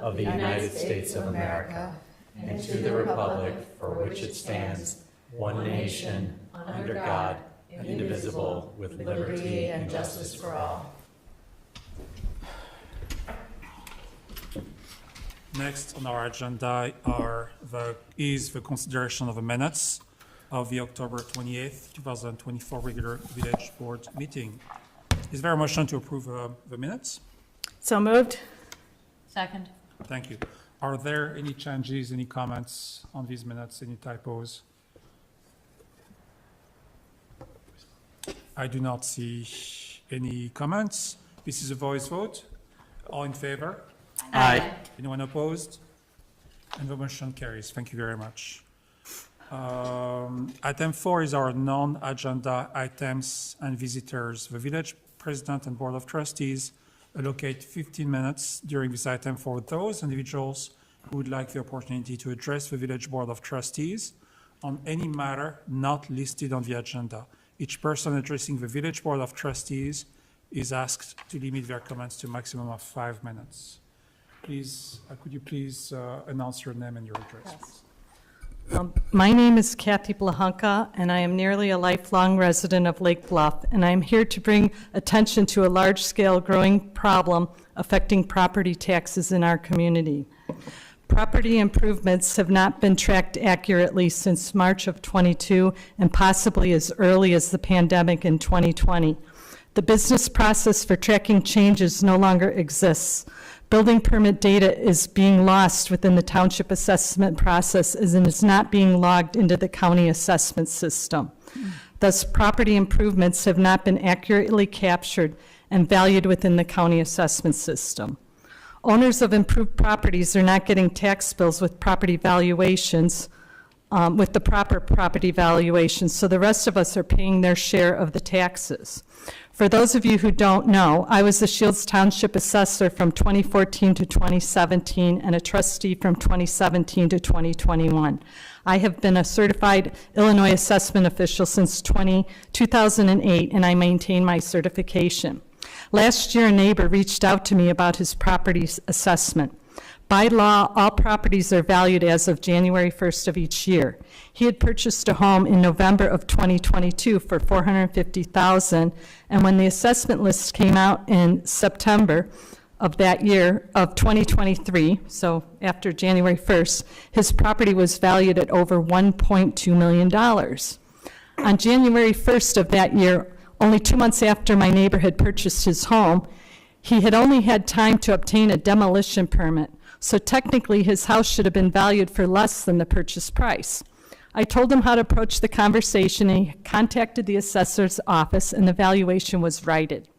of the United States of America and to the republic for which it stands, one nation, under God, indivisible, with liberty and justice for all. Next on our agenda is the consideration of the minutes of the October 28th, 2024 regular village board meeting. Is there a motion to approve the minutes? So moved. Second. Thank you. Are there any changes, any comments on these minutes, any typos? I do not see any comments. This is a voice vote. All in favor? Aye. Anyone opposed? And the motion carries. Thank you very much. Item 4 is our non-agenda items and visitors. The village president and board of trustees allocate 15 minutes during this item for those individuals who would like the opportunity to address the village board of trustees on any matter not listed on the agenda. Each person addressing the village board of trustees is asked to limit their comments to a maximum of 5 minutes. Please, could you please announce your name and your address? Yes. My name is Kathy Blahunka, and I am nearly a lifelong resident of Lake Bluff, and I'm here to bring attention to a large-scale growing problem affecting property taxes in our community. Property improvements have not been tracked accurately since March of 22 and possibly as early as the pandemic in 2020. The business process for tracking changes no longer exists. Building permit data is being lost within the township assessment process as it is not being logged into the county assessment system. Thus, property improvements have not been accurately captured and valued within the county assessment system. Owners of improved properties are not getting tax bills with property valuations, with the proper property valuations, so the rest of us are paying their share of the taxes. For those of you who don't know, I was the Shields Township Assessor from 2014 to 2017 and a trustee from 2017 to 2021. I have been a certified Illinois assessment official since 2008, and I maintain my certification. Last year, a neighbor reached out to me about his property assessment. By law, all properties are valued as of January 1st of each year. He had purchased a home in November of 2022 for $450,000, and when the assessment list came out in September of that year of 2023, so after January 1st, his property was valued at over $1.2 million. On January 1st of that year, only 2 months after my neighbor had purchased his home, he had only had time to obtain a demolition permit. So technically, his house should have been valued for less than the purchase price. I told him how to approach the conversation, and he contacted the assessor's office, and the valuation was righted.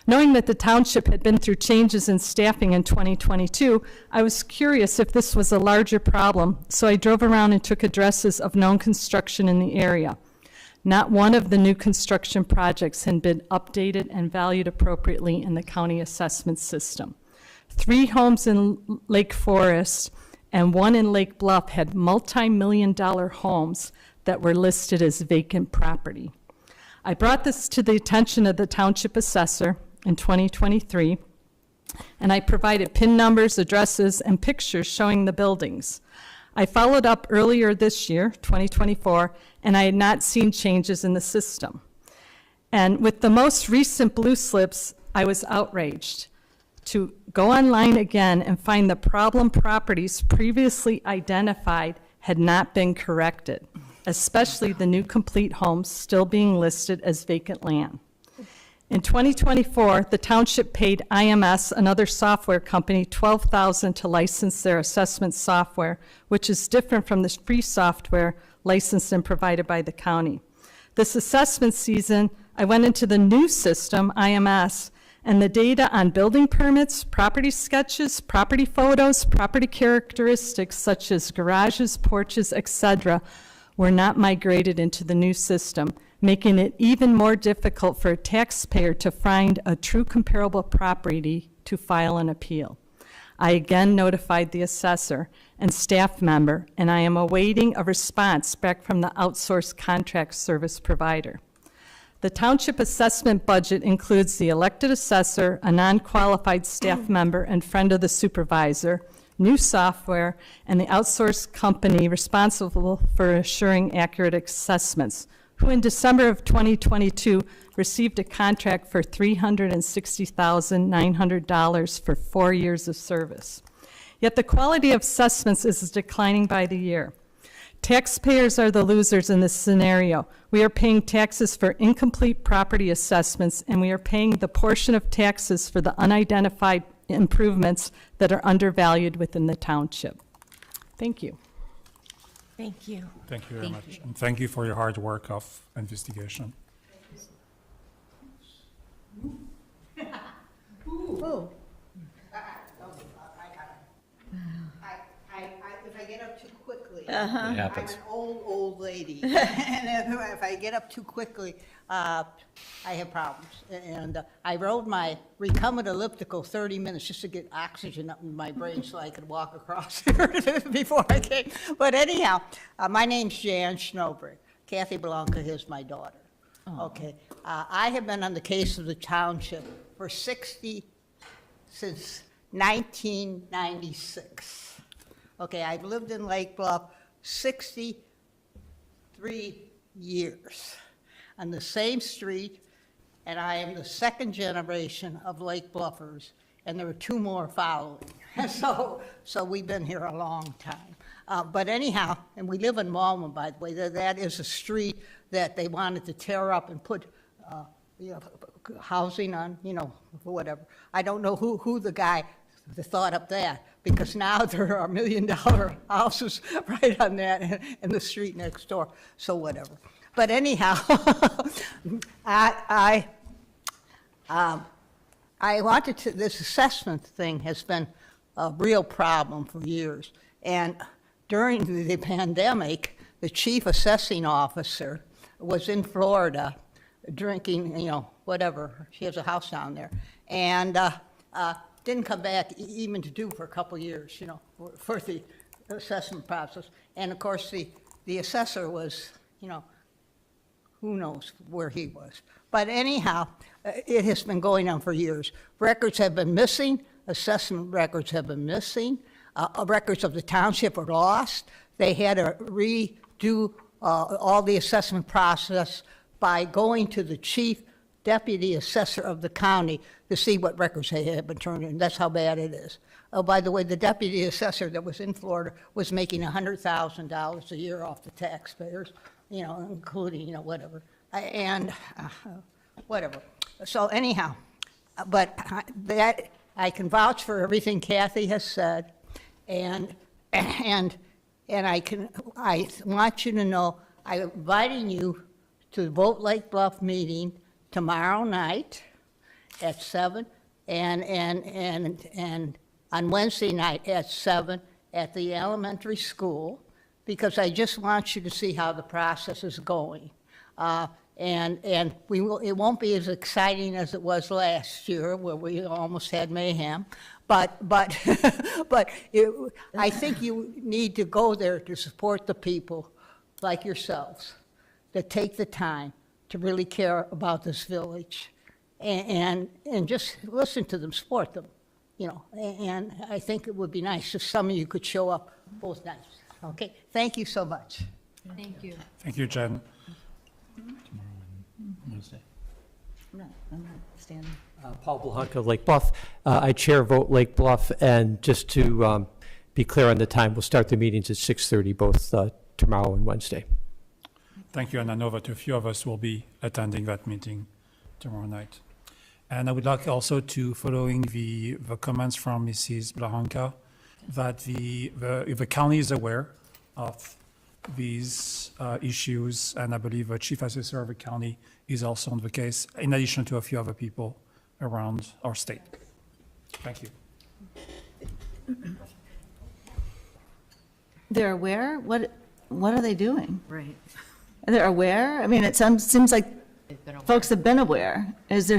Knowing that the township had been through changes in staffing in 2022, I was curious if this was a larger problem, so I drove around and took addresses of known construction in the area. Not one of the new construction projects had been updated and valued appropriately in the county assessment system. 3 homes in Lake Forest and 1 in Lake Bluff had multi-million-dollar homes that were listed as vacant property. I brought this to the attention of the township assessor in 2023, and I provided PIN numbers, addresses, and pictures showing the buildings. I followed up earlier this year, 2024, and I had not seen changes in the system. And with the most recent blue slips, I was outraged to go online again and find the problem properties previously identified had not been corrected, especially the new complete homes still being listed as vacant land. In 2024, the township paid IMS, another software company, $12,000 to license their assessment software, which is different from the free software licensed and provided by the county. This assessment season, I went into the new system, IMS, and the data on building permits, property sketches, property photos, property characteristics such as garages, porches, etc., were not migrated into the new system, making it even more difficult for a taxpayer to find a true comparable property to file an appeal. I again notified the assessor and staff member, and I am awaiting a response back from the outsourced contract service provider. The township assessment budget includes the elected assessor, a non-qualified staff member and friend of the supervisor, new software, and the outsourced company responsible for assuring accurate assessments, who in December of 2022 received a contract for $360,900 for 4 years of service. Yet the quality of assessments is declining by the year. Taxpayers are the losers in this scenario. We are paying taxes for incomplete property assessments, and we are paying the portion of taxes for the unidentified improvements that are undervalued within the township. Thank you. Thank you. Thank you very much. And thank you for your hard work of investigation. Ooh. If I get up too quickly, It I'm happens. an old lady, and if I get up too quickly, I have problems. And I rode my recumbent elliptical 30 minutes just to get oxygen up in my brain so I could walk across here before I came. But anyhow, my name's Jan Schnobrig. Kathy Blanca is my daughter. Okay, I have been on the case of the township for since 1996. Okay, I've lived in Lake Bluff 63 years on the same street, and I am the second generation of Lake Bluffers, and there are 2 more following. So we've been here a long time. But anyhow, and we live in Malma, by the way. That is a street that they wanted to tear up and put housing on, whatever. I don't know who the guy that thought up that, because now there are $1 million houses right on that and the street next door, so whatever. But anyhow, I wanted to, this assessment thing has been a real problem for years. And during the pandemic, the chief assessing officer was in Florida drinking, whatever. She has a house down there. And didn't come back even to do for a couple years, for the assessment process. And of course, the assessor was, who knows where he was. But anyhow, it has been going on for years. Records have been missing, assessment records have been missing, records of the township are lost. They had to redo all the assessment process by going to the chief deputy assessor of the county to see what records they had been turned in. That's how bad it is. Oh, by the way, the deputy assessor that was in Florida was making $100,000 a year off the taxpayers, including, whatever, and whatever. So anyhow, but that, I can vouch for everything Kathy has said, and I want you to know, I'm inviting you to the Vote Lake Bluff meeting tomorrow night at 7, and on Wednesday night at 7 at the elementary school, because I just want you to see how the process is going. And it won't be as exciting as it was last year, where we almost had mayhem. But I think you need to go there to support the people like yourselves that take the time to really care about this village, and just listen to them, support them, and I think it would be nice if some of you could show up both nights. Okay, thank you so much. Thank you. Thank you, Jen. Wednesday. I'm not standing. Paul Blahunka, Lake Bluff. I chair Vote Lake Bluff, and just to be clear on the time, we'll start the meetings at 6:30, both tomorrow and Wednesday. Thank you, and I know that a few of us will be attending that meeting tomorrow night. And I would like also to, following the comments from Mrs. Blahunka, that the county is aware of these issues, and I believe the chief assessor of the county is also on the case, in addition to a few other people around our state. Thank you. They're aware? What are they doing? Right. They're aware? I mean, it seems like folks have been aware. Is there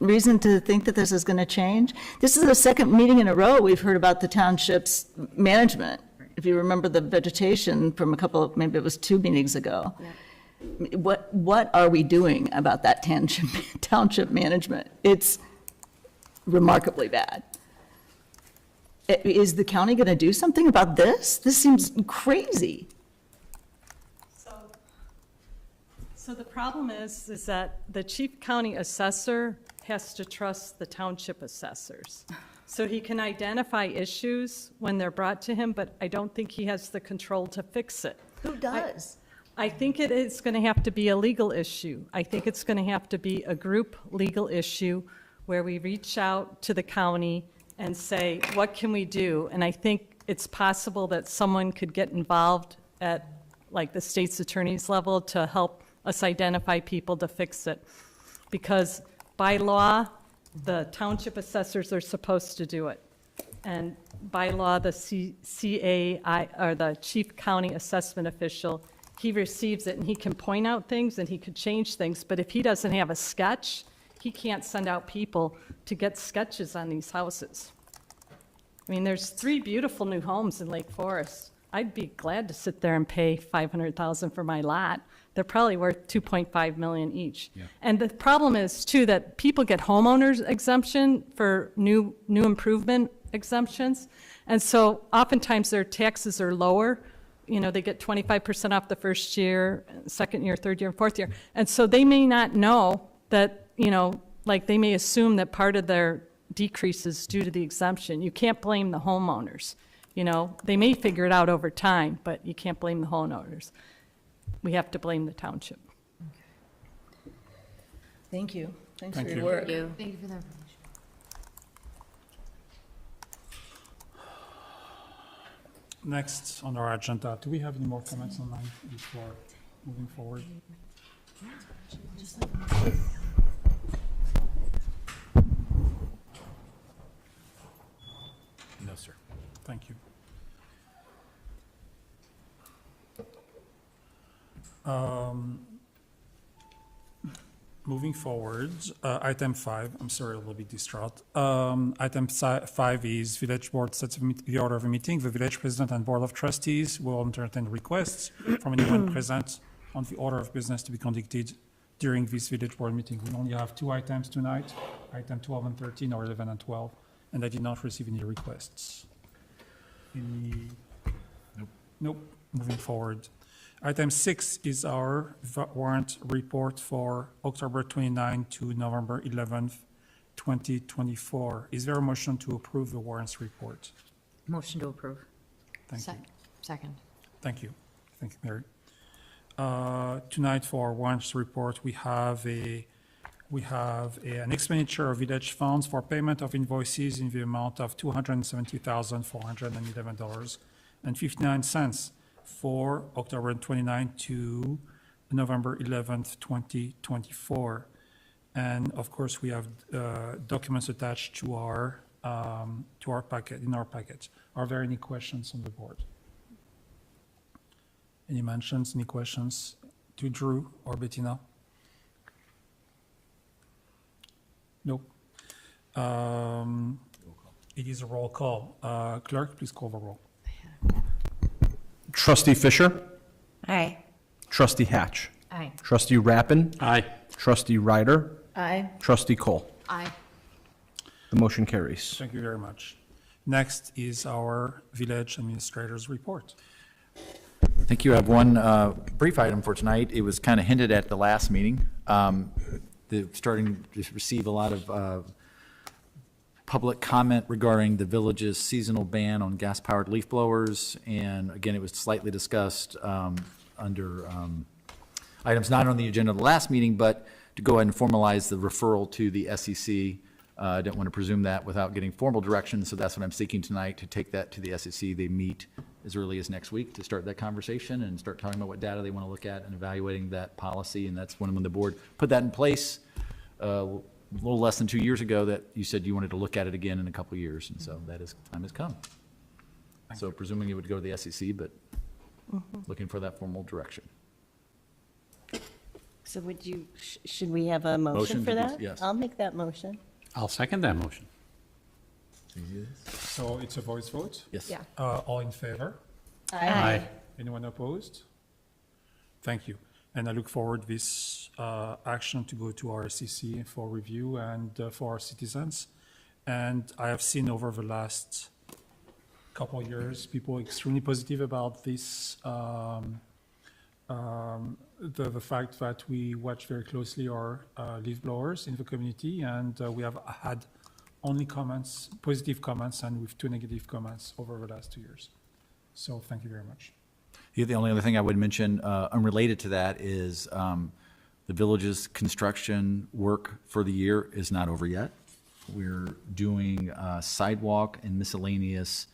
reason to think that this is going to change? This is the second meeting in a row we've heard about the township's management. If you remember the vegetation from maybe it was 2 meetings ago. What are we doing about that township management? It's remarkably bad. Is the county going to do something about this? This seems crazy. So the problem is that the chief county assessor has to trust the township assessors. So he can identify issues when they're brought to him, but I don't think he has the control to fix it. Who does? I think it is going to have to be a legal issue. I think it's going to have to be a group legal issue where we reach out to the county and say, what can we do? And I think it's possible that someone could get involved at like the state's attorney's level to help us identify people to fix it. Because by law, the township assessors are supposed to do it. And by law, the CAI, or the chief county assessment official, he receives it and he can point out things and he could change things. But if he doesn't have a sketch, he can't send out people to get sketches on these houses. I mean, there's 3 beautiful new homes in Lake Forest. I'd be glad to sit there and pay $500,000 for my lot. They're probably worth $2.5 million each. Yeah. And the problem is too that people get homeowners exemption for new improvement exemptions, and so oftentimes their taxes are lower. You know, they get 25% off the first year, second year, third year, fourth year, and so they may not know that. You know, like they may assume that part of their decrease is due to the exemption. You can't blame the homeowners. You know, they may figure it out over time, but you can't blame the homeowners. We have to blame the township. Thank you. Thanks Thank for your you. work. Thank you. Thank you for the information. Next on our agenda, do we have any more comments online before moving forward? No, sir. Thank you. Moving forward, item 5, I'm sorry, a little bit distraught. Item 5 is Village Board sets the order of a meeting. The Village President and Board of Trustees will entertain requests from anyone present on the order of business to be conducted during this Village Board meeting. We only have 2 items tonight, item 12 and 13, or 11 and 12, and I did not receive any requests. Any? Nope. Moving forward. Item 6 is our warrant report for October 29 to November 11th, 2024. Is there a motion to approve the warrants report? Motion to approve. Thank you. Second. Thank you. Thank you, Mary. Tonight for our warrants report, we have an expenditure of village funds for payment of invoices in the amount of $270,411.59 for October 29 to November 11th, 2024. And of course, we have documents attached to our packet, in our packet. Are there any questions on the board? Any mentions, any questions to Drew or Bettina? Nope. It is a roll call. Clerk, please call the roll. Trustee Fisher? Aye. Trustee Hatch? Aye. Trustee Rappin? Aye. Trustee Ryder? Aye. Trustee Cole? Aye. The motion carries. Thank you very much. Next is our village administrator's report. Thank you. I have one brief item for tonight. It was kind of hinted at the last meeting. Starting to receive a lot of public comment regarding the village's seasonal ban on gas-powered leaf blowers. And again, it was slightly discussed under items not on the agenda of the last meeting, but to go ahead and formalize the referral to the SEC. I didn't want to presume that without getting formal direction, so that's what I'm seeking tonight, to take that to the SEC. They meet as early as next week to start that conversation and start talking about what data they want to look at and evaluating that policy. And that's when the board put that in place a little less than 2 years ago, that you said you wanted to look at it again in a couple of years. And so time has come. So presuming it would go to the SEC, but looking for that formal direction. So should we have a motion for that? Yes. I'll make that motion. I'll second that motion. So it's a voice vote? Yes. All in favor? Aye. Anyone opposed? Thank you. And I look forward this action to go to our SEC for review and for our citizens. And I have seen over the last couple of years, people extremely positive about this, the fact that we watch very closly our leaf blowers in the community, and we have had only comments, positive comments, and with 2 negative comments over the last 2 years. So thank you very much. Yeah, the only other thing I would mention, unrelated to that, is the village's construction work for the year is not over yet. We're doing sidewalk and miscellaneous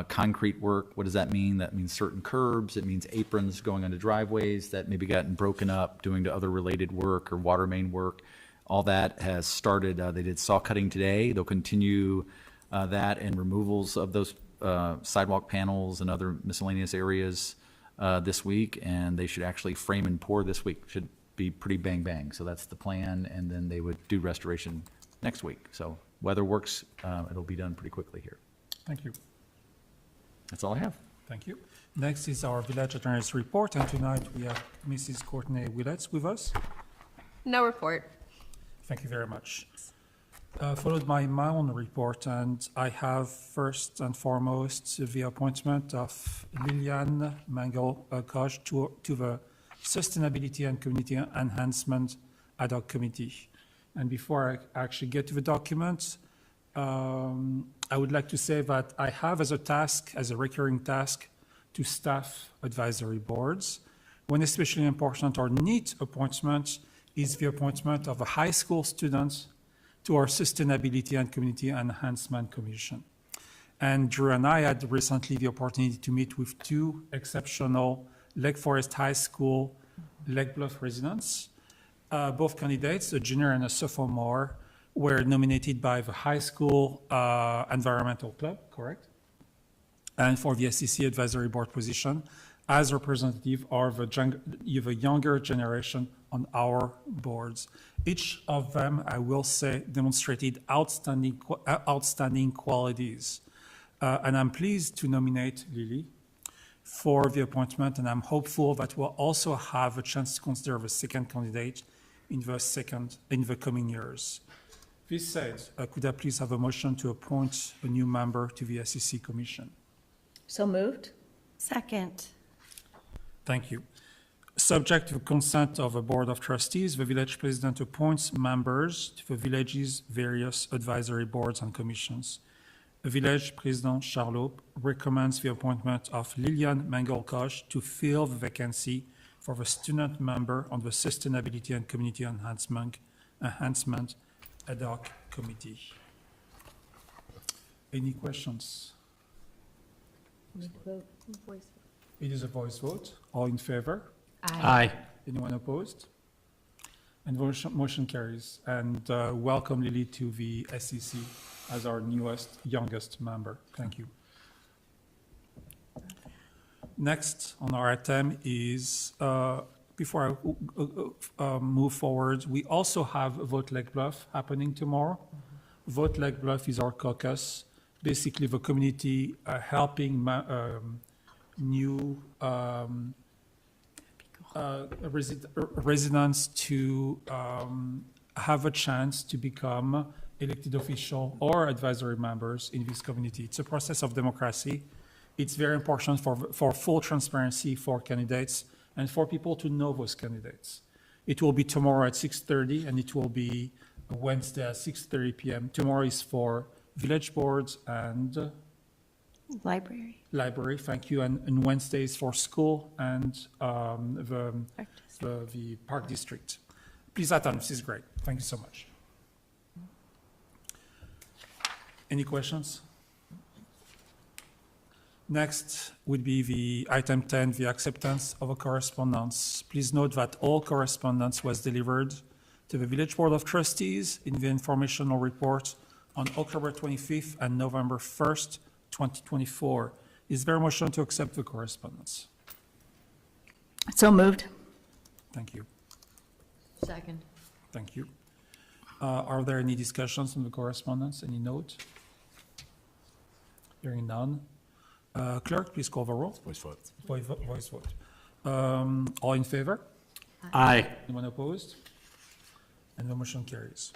concrete work. What does that mean? That means certain curbs. It means aprons going onto driveways that maybe gotten broken up, doing to other related work or water main work. All that has started. They did saw cutting today. They'll continue that and removals of those sidewalk panels and other miscellaneous areas this week, and they should actually frame and pour this week. Should be pretty bang bang. So that's the plan, and then they would do restoration next week. So weather works, it'll be done pretty quickly here. Thank you. That's all I have. Thank you. Next is our village attorney's report, and tonight we have Mrs. Courtney Willets with us. No report. Thank you very much. Followed by my own report, and I have first and foremost the appointment of Liliane Mangle-Koch to the Sustainability and Community Enhancement Ad Hoc Committee. And before I actually get to the document, I would like to say that I have as a recurring task, to staff advisory boards. One especially important or neat appointment is the appointment of a high school student to our Sustainability and Community Enhancement Commission. And Drew and I had recently the opportunity to meet with 2 exceptional Lake Forest High School Lake Bluff residents. Both candidates, a junior and a sophomore, were nominated by the high school environmental club, correct? And for the SEC advisory board position as representative of the younger generation on our boards. Each of them, I will say, demonstrated outstanding qualities. And I'm pleased to nominate Lily for the appointment, and I'm hopeful that we'll also have a chance to consider the second candidate in the coming years. This said, could I please have a motion to appoint a new member to the SEC Commission? So moved? Second. Thank you. Subject to the consent of a Board of Trustees, the village president appoints members to the village's various advisory boards and commissions. The village president, Charlot, recommends the appointment of Liliane Mangle-Koch to fill the vacancy for the student member on the Sustainability and Community Enhancement Ad Hoc Committee. Any questions? It is a voice vote. All in favor? Aye. Anyone opposed? And motion carries. And welcome Lily to the SEC as our youngest member. Thank you. Next on our item is, before I move forward, we also have Vote Lake Bluff happening tomorrow. Vote Lake Bluff is our caucus, basically the community helping new residents to have a chance to become elected official or advisory members in this community. It's a process of democracy. It's very important for full transparency for candidates and for people to know those candidates. It will be tomorrow at 6:30 and it will be Wednesday at 6:30 p.m. Tomorrow is for village boards and library, thank you. And Wednesday is for school and the park district. Please attend, this is great. Thank you so much. Any questions? Next would be the item 10, the acceptance of a correspondence. Please note that all correspondence was delivered to the Village Board of Trustees in the informational report on October 25th and November 1st, 2024. Is there a motion to accept the correspondence? So moved. Thank you. Second. Thank you. Are there any discussions on the correspondence? Any note? Hearing none. Clerk, please call the roll. Voice vote. Voice vote. All in favor? Aye. Anyone opposed? And the motion carries.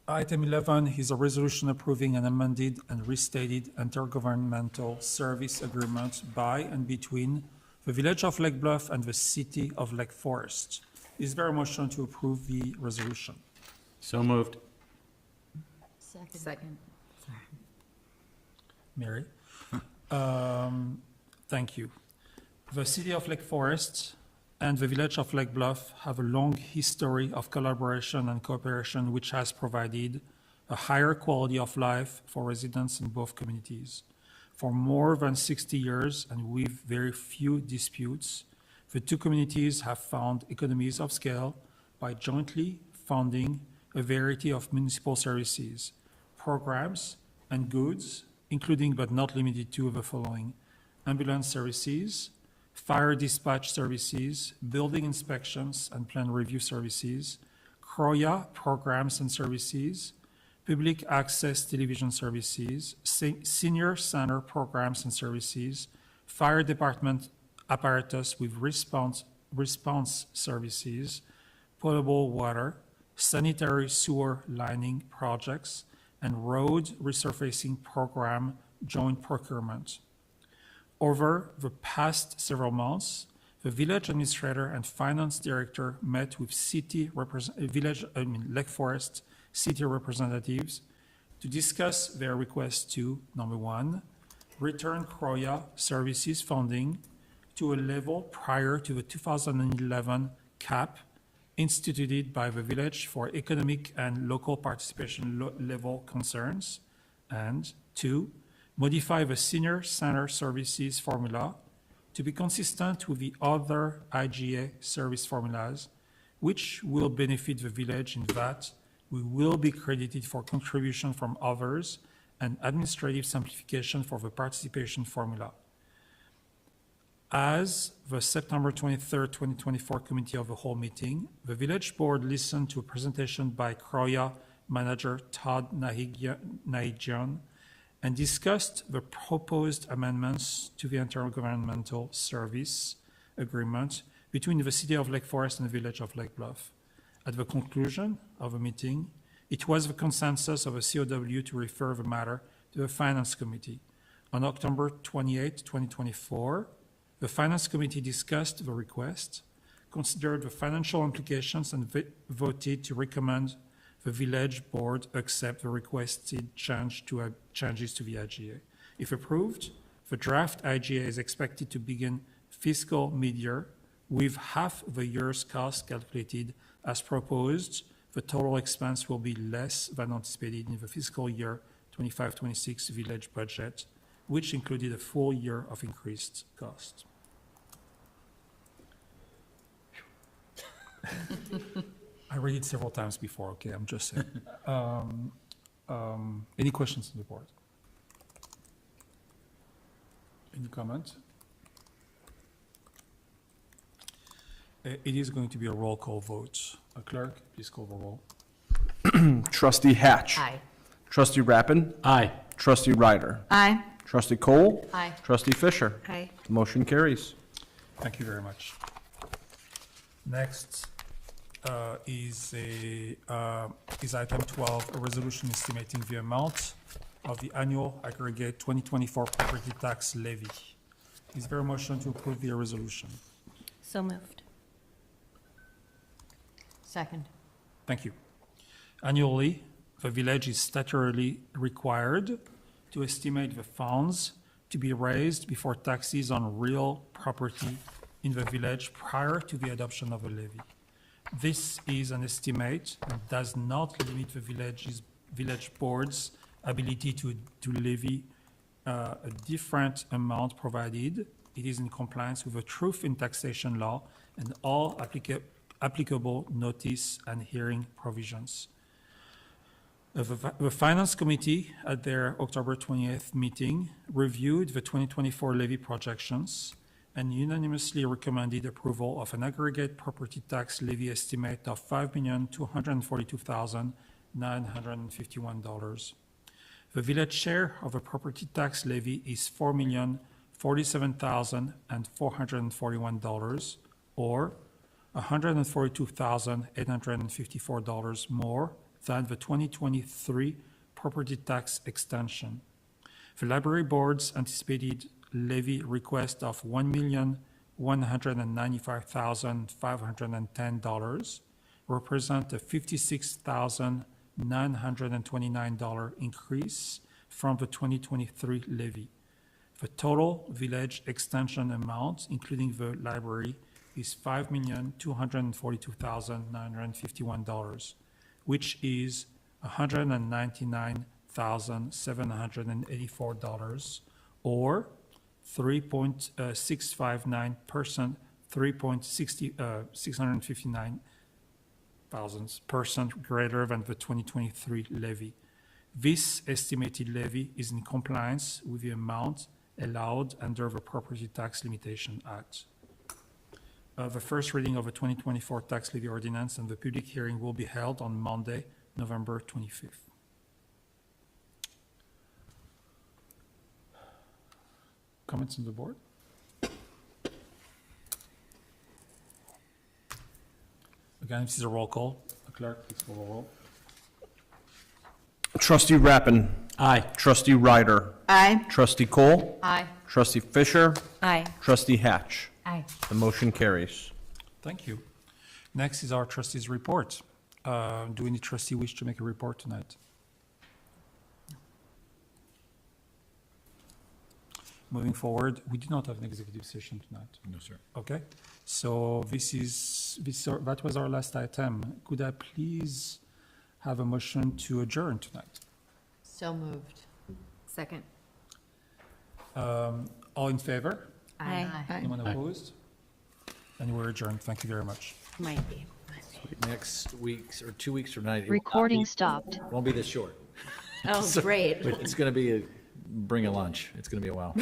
Item 11 is a resolution approving an amended and restated intergovernmental service agreement by and between the Village of Lake Bluff and the City of Lake Forest. Is there a motion to approve the resolution? So moved. Second. Mary? Thank you. The City of Lake Forest and the Village of Lake Bluff have a long history of collaboration and cooperation which has provided a higher quality of life for residents in both communities. For more than 60 years and with very few disputes, the two communities have found economies of scale by jointly funding a variety of municipal services, programs, and goods, including but not limited to the following: ambulance services, fire dispatch services, building inspections and plan review services, CROIA programs and services, public access television services, senior center programs and services, fire department apparatus with response services, potable water, sanitary sewer lining projects, and road resurfacing program joint procurement. Over the past several months, the village administrator and finance director met with Lake Forest city representatives to discuss their request to, number one, return CROIA services funding to a level prior to the 2011 cap instituted by the village for economic and local participation level concerns, and two, modify the senior center services formula to be consistent with the other IGA service formulas, which will benefit the village in that we will be credited for contribution from others and administrative simplification for the participation formula. As the September 23rd, 2024 Committee of the Whole meeting, the Village Board listened to a presentation by CROIA Manager Todd Nahigian and discussed the proposed amendments to the Intergovernmental Service Agreement between the City of Lake Forest and the Village of Lake Bluff. At the conclusion of the meeting, it was the consensus of the COW to refer the matter to the Finance Committee. On October 28, 2024, the Finance Committee discussed the request, considered the financial implications, and voted to recommend the Village Board accept the requested changes to the IGA. If approved, the draft IGA is expected to begin fiscal mid-year with half the year's cost calculated as proposed. The total expense will be less than anticipated in the fiscal year 25-26 village budget, which included a full year of increased cost. I read it several times before, okay, I'm just saying. Any questions on the board? Any comment? It is going to be a roll call vote. Clerk, please call the roll. Trustee Hatch. Aye. Trustee Rappin. Aye. Trustee Ryder. Aye. Trustee Cole. Aye. Trustee Fisher. Aye. Motion carries. Thank you very much. Next is item 12, a resolution estimating the amount of the annual aggregate 2024 property tax levy. Is there a motion to approve the resolution? So moved. Second. Thank you. Annually, the village is statutorily required to estimate the funds to be raised before taxes on real property in the village prior to the adoption of a levy. This is an estimate and does not limit the village board's ability to levy a different amount provided it is in compliance with the truth in taxation law and all applicable notice and hearing provisions. The Finance Committee, at their October 28th meeting, reviewed the 2024 levy projections and unanimously recommended approval of an aggregate property tax levy estimate of $5,242,951. The village share of the property tax levy is $47,441, or $142,854 more than the 2023 property tax extension. The library board's anticipated levy request of $1,195,510 represent a $56,929 increase from the 2023 levy. The total village extension amount, including the library, is $5,242,951, which is $199,784, or 3.659%, 659,000% greater than the 2023 levy. This estimated levy is in compliance with the amount allowed under the Property Tax Limitation Act. The first reading of the 2024 tax levy ordinance and the public hearing will be held on Monday, November 25th. Comments on the board? Again, this is a roll call. Clerk, please call the roll. Trustee Rappin. Aye. Trustee Ryder. Aye. Trustee Cole. Aye. Trustee Fisher. Aye. Trustee Hatch. Aye. The motion carries. Thank you. Next is our trustees' report. Do any trustee wish to make a report tonight? Moving forward, we do not have an executive session tonight. No, sir. Okay, so that was our last item. Could I please have a motion to adjourn tonight? So moved. Second. All in favor? Aye. Anyone opposed? And we're adjourned. Thank you very much. Might be. Next week's, or 2 weeks from tonight. it Recording stopped. Won't be this short. Oh, great. But it's going to be bring a lunch. It's going to be a while.